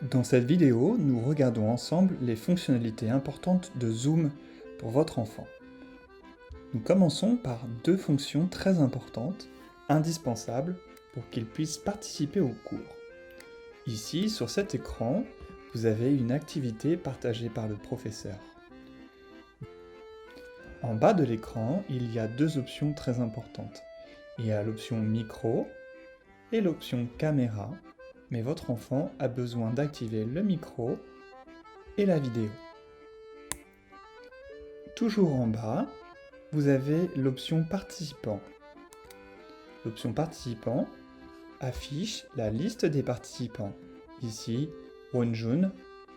Dans cette vidéo, nous regardons ensemble les fonctionnalités importantes de Zoom pour votre enfant. Nous commençons par deux fonctions très importantes, indispensables pour qu'il puisse participer au cours. Ici, sur cet écran, vous avez une activité partagée par le professeur. En bas de l'écran, il y a deux options très importantes. Il y a l'option micro et l'option caméra, mais votre enfant a besoin d'activer le micro et la vidéo. Toujours en bas, vous avez l'option participant. L'option participant affiche la liste des participants. Ici, Wonjun,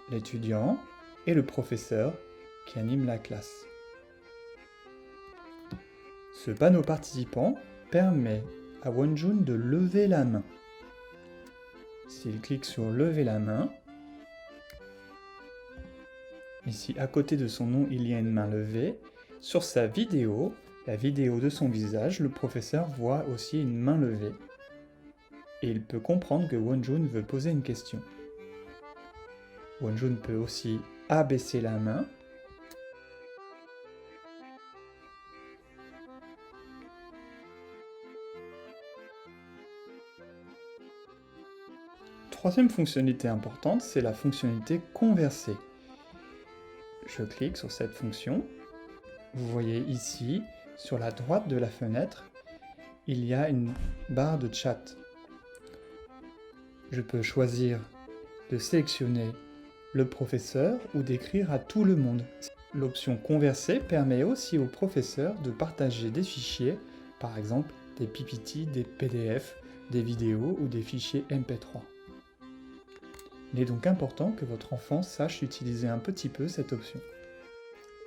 l'étudiant, et le professeur qui anime la classe. Ce panneau participant permet à Wonjun de lever la main. S'il clique sur lever la main, ici à côté de son nom il y a une main levée. Sur sa vidéo, la vidéo de son visage, le professeur voit aussi une main levée. Et il peut comprendre que Wonjun veut poser une question. Wonjun peut aussi abaisser la main. Troisième fonctionnalité importante, c'est la fonctionnalité converser. Je clique sur cette fonction. Vous voyez ici, sur la droite de la fenêtre, il y a une barre de chat. Je peux choisir de sélectionner le professeur ou d'écrire à tout le monde. L'option converser permet aussi au professeur de partager des fichiers, par exemple des PPT, des PDF, des vidéos ou des fichiers MP3. Il est donc important que votre enfant sache utiliser un petit peu cette option.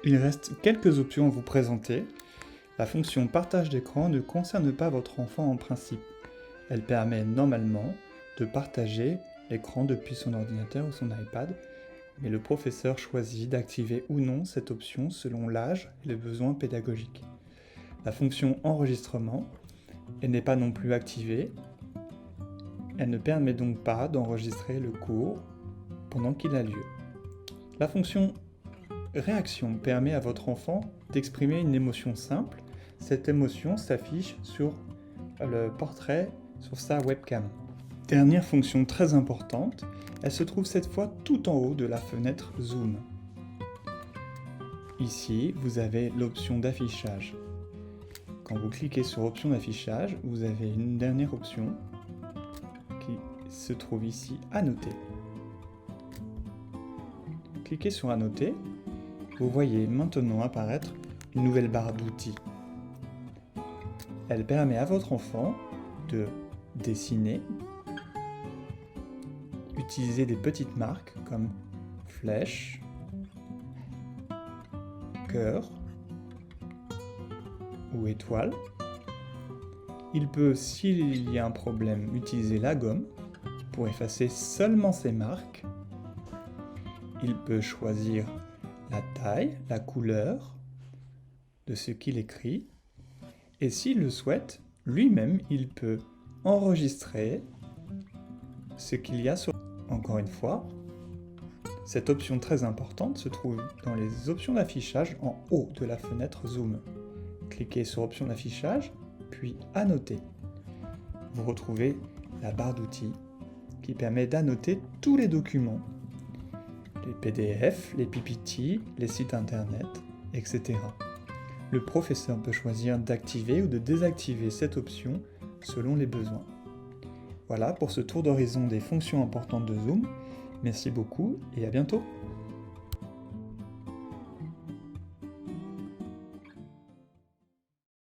Il reste quelques options à vous présenter. La fonction partage d'écran ne concerne pas votre enfant en principe. Elle permet normalement de partager l'écran depuis son ordinateur ou son iPad, mais le professeur choisit d'activer ou non cette option selon l'âge et les besoins pédagogiques. La fonction enregistrement, elle n'est pas non plus activée. Elle ne permet donc pas d'enregistrer le cours pendant qu'il a lieu. La fonction réaction permet à votre enfant d'exprimer une émotion simple. Cette émotion s'affiche sur le portrait sur sa webcam. Dernière fonction très importante, elle se trouve cette fois tout en haut de la fenêtre Zoom. Ici, vous avez l'option d'affichage. Quand vous cliquez sur option d'affichage, vous avez une dernière option qui se trouve ici, annoter. Cliquez sur annoter, vous voyez maintenant apparaître une nouvelle barre d'outils. Elle permet à votre enfant de dessiner, utiliser des petites marques comme flèche, cœur ou étoile. Il peut, s'il y a un problème, utiliser la gomme pour effacer seulement ces marques. Il peut choisir la taille, la couleur de ce qu'il écrit. Et s'il le souhaite, lui-même, il peut enregistrer ce qu'il y a sur... Encore une fois, cette option très importante se trouve dans les options d'affichage en haut de la fenêtre Zoom. Cliquez sur option d'affichage, puis annoter. Vous retrouvez la barre d'outils qui permet d'annoter tous les documents, les PDF, les PPT, les sites internet, etc. Le professeur peut choisir d'activer ou de désactiver cette option selon les besoins. Voilà pour ce tour d'horizon des fonctions importantes de Zoom. Merci beaucoup et à bientôt.